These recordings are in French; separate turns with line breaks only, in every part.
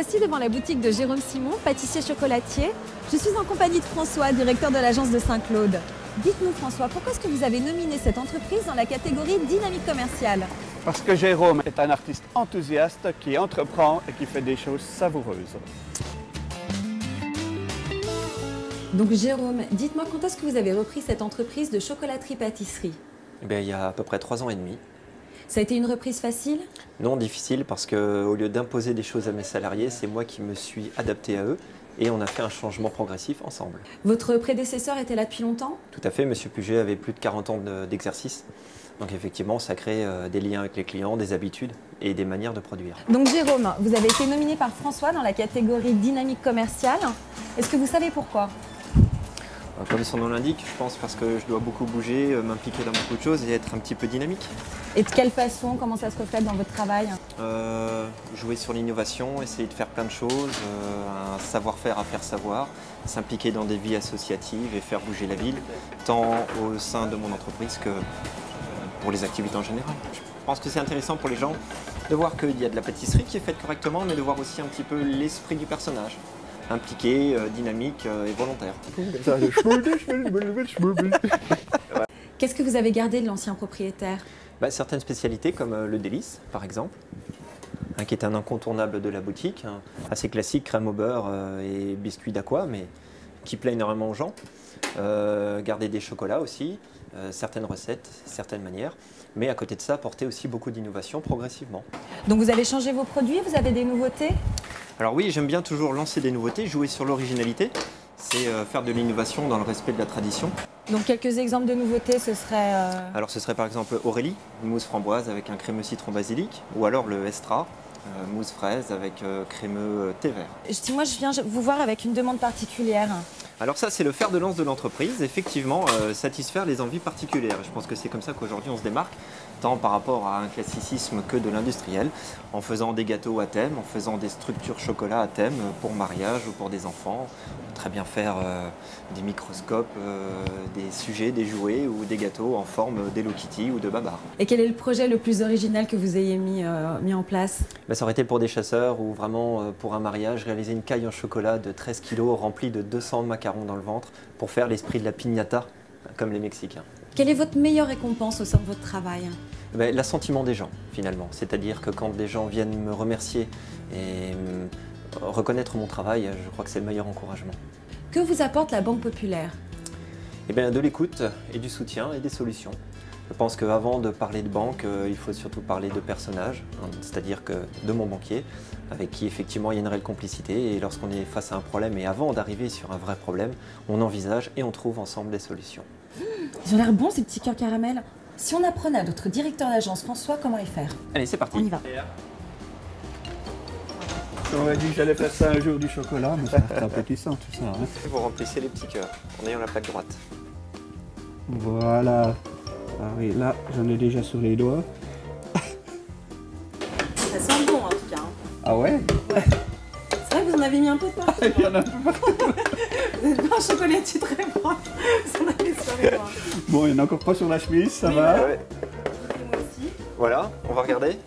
voici devant la boutique de Jérôme Simon, pâtissier chocolatier. Je suis en compagnie de François, directeur de l'agence de Saint-Claude. Dites-nous François, pourquoi est-ce que vous avez nominé cette entreprise dans la catégorie dynamique commerciale?
Parce que Jérôme est un artiste enthousiaste qui entreprend et qui fait des choses savoureuses.
Donc Jérôme, dites-moi quand est-ce que vous avez repris cette entreprise de chocolaterie-pâtisserie?
Il y a à peu près 3 ans et demi.
Ça a été une reprise facile?
Non, difficile parce qu'au lieu d'imposer des choses à mes salariés, c'est moi qui me suis adapté à eux et on a fait un changement progressif ensemble.
Votre prédécesseur était là depuis longtemps?
Tout à fait, Monsieur Puget avait plus de 40 ans d'exercice. Donc effectivement, ça crée des liens avec les clients, des habitudes et des manières de produire.
Donc Jérôme, vous avez été nominé par François dans la catégorie dynamique commerciale. Est-ce que vous savez pourquoi?
Comme son nom l'indique, je pense parce que je dois beaucoup bouger, m'impliquer dans beaucoup de choses et être un petit peu dynamique.
Et de quelle façon? Comment ça se reflète dans votre travail?
Jouer sur l'innovation, essayer de faire plein de choses, un savoir-faire à faire savoir, s'impliquer dans des vies associatives et faire bouger la ville, tant au sein de mon entreprise que pour les activités en général. Je pense que c'est intéressant pour les gens de voir qu'il y a de la pâtisserie qui est faite correctement, mais de voir aussi un petit peu l'esprit du personnage. Impliqué, dynamique et volontaire.
Qu'est-ce que vous avez gardé de l'ancien propriétaire?
Certaines spécialités comme le délice par exemple, qui est un incontournable de la boutique, assez classique, crème au beurre et biscuits d'aqua, mais qui plaît énormément aux gens. Garder des chocolats aussi, certaines recettes, certaines manières, mais à côté de ça, apporter aussi beaucoup d'innovation progressivement.
Donc vous avez changé vos produits, vous avez des nouveautés?
Alors oui, j'aime bien toujours lancer des nouveautés, jouer sur l'originalité, c'est faire de l'innovation dans le respect de la tradition.
Donc quelques exemples de nouveautés, ce serait...
Alors ce serait par exemple Aurélie, une mousse framboise avec un crémeux citron basilic, ou alors le Estra, mousse fraise avec crémeux thé vert.
Moi je viens vous voir avec une demande particulière.
Alors ça, c'est le fer de lance de l'entreprise, effectivement, satisfaire les envies particulières. Je pense que c'est comme ça qu'aujourd'hui on se démarque, tant par rapport à un classicisme que de l'industriel, en faisant des gâteaux à thème, en faisant des structures chocolat à thème pour mariage ou pour des enfants. On peut très bien faire des microscopes, des sujets, des jouets ou des gâteaux en forme d'Hello Kitty ou de Babar.
Et quel est le projet le plus original que vous ayez mis en place?
Ça aurait été pour des chasseurs ou vraiment pour un mariage, réaliser une caille en chocolat de 13 kg remplie de 200 macarons dans le ventre pour faire l'esprit de la piñata, comme les Mexicains.
Quelle est votre meilleure récompense au sein de votre travail?
L'assentiment des gens, finalement. C'est-à-dire que quand des gens viennent me remercier et reconnaître mon travail, je crois que c'est le meilleur encouragement.
Que vous apporte la Banque Populaire?
De l'écoute et du soutien et des solutions. Je pense qu'avant de parler de banque, il faut surtout parler de personnages, c'est-à-dire que de mon banquier, avec qui effectivement il y a une réelle complicité. Et lorsqu'on est face à un problème et avant d'arriver sur un vrai problème, on envisage et on trouve ensemble des solutions.
Ils ont l'air bons ces petits cœurs caramel. Si on apprenait à notre directeur d'agence François comment y faire?
Allez, c'est parti.
On y va.
J'aurais dit que j'allais faire ça un jour du chocolat, mais c'est appétissant tout ça. Hein.
Vous remplissez les petits cœurs en ayant la plaque droite.
Voilà. Ah oui, là, j'en ai déjà sur les doigts.
Ça sent bon en tout cas.
Ah ouais?
C'est vrai que vous en avez mis un peu de partout.
Il y en a un peu partout.
Vous n'êtes pas un chocolatier très bon. Vous en avez sur les doigts.
Bon, il n'y en a encore pas sur la chemise, ça va.
Ouais.
Moi aussi.
Voilà, on va regarder.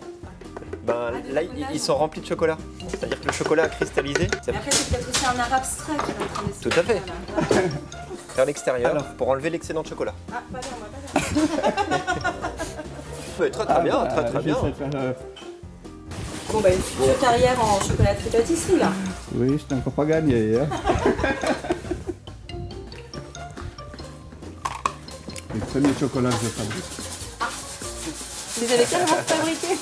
Là, ils sont remplis de chocolat. C'est-à-dire que le chocolat a cristallisé.
Mais après, c'est peut-être aussi un art abstrait qui est en train de
Tout à fait. Vers l'extérieur pour enlever l'excédent de chocolat.
Ah, pas bien,
Très bien, très bien.
Bon, une future carrière en chocolaterie-pâtisserie là.
Oui, c'est encore pas gagné. Hein. Le premier chocolat que je fabrique.
Vous avez carrément fabriqué.